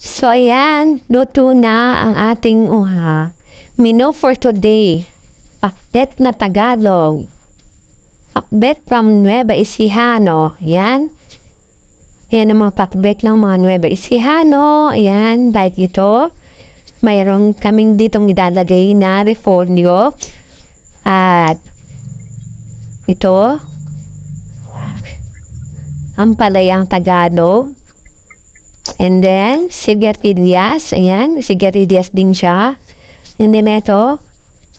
So, ayan, luto na ang ating menu for today. Pakbet na Tagalog. Pakbet from Nueva Ecija, no? Ayan. Ayan ang mga pakbet ng mga Nueva Ecija, no? Ayan, like ito. Mayroon kaming ditong nilalagay na repolyo. At ito, ang palayang Tagalog. And then, sigarilyas. Ayan, sigarilyas din siya. And then ito,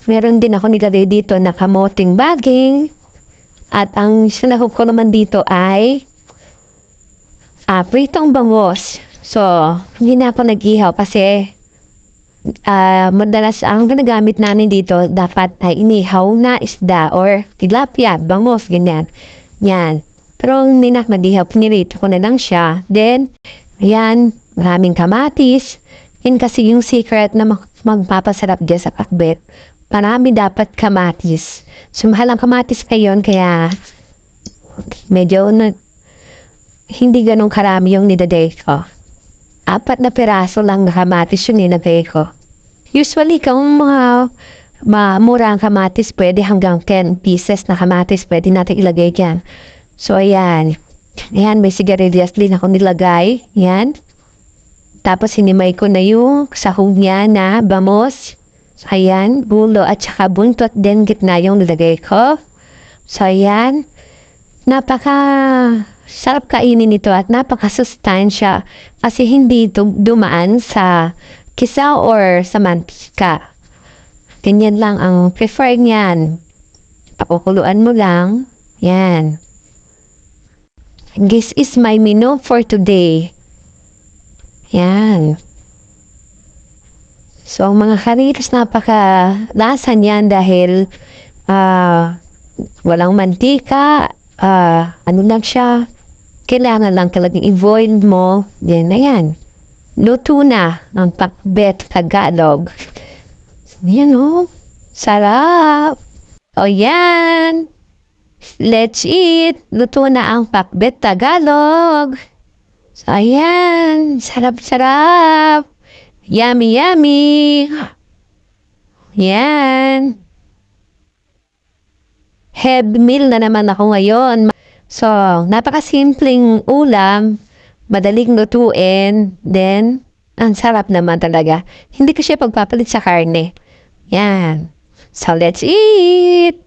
meron din ako nilagay dito na kamoting baging. At ang sinahog ko naman dito ay pritong bangus. So, hindi na ako nag-ihaw kasi madalas ang ginagamit namin dito dapat ay inihaw na isda or tilapia, bangus, ganyan. Yan. Pero hindi na ako nag-ihaw. Pinirito ko na lang siya. Then, ayan, maraming kamatis. Yan kasi yung secret na magpapasarap dyan sa pakbet. Marami dapat kamatis. So, mahal ang kamatis ngayon, kaya medyo hindi ganun karami yung nidaday ko. 4 na piraso lang na kamatis yung ninagay ko. Usually, kung mga mura ang kamatis, pwede hanggang 10 pieces na kamatis, pwede natin ilagay dyan. So, ayan. Ayan, may sigarilyas din ako nilagay. Ayan. Tapos, hinimay ko na yung sahog niya na bamos. Ayan, bulo at saka buntot din gitna yung nilagay ko. So, ayan. Sarap kainin ito at napaka-sustansya kasi hindi dumaan sa kisa or sa mantika. Ganyan lang ang prefer niyan. Pakukuluan mo lang. Yan. This is my menu for today. Yan. So, mga karitos, napaka-lasa niyan dahil walang mantika, ano lang siya, kailangan lang talagang i-boil mo, then ayan, luto na ang pakbet Tagalog. Yan o, sarap! O yan, let's eat! Luto na ang pakbet Tagalog. So, ayan, sarap-sarap! Yummy, yummy! Yan. Heavy meal na naman ako ngayon. So, napakasimpleng ulam, madaling lutuin, then, ang sarap naman talaga. Hindi ko siya pagpapalit sa karne. Yan. So, let's eat!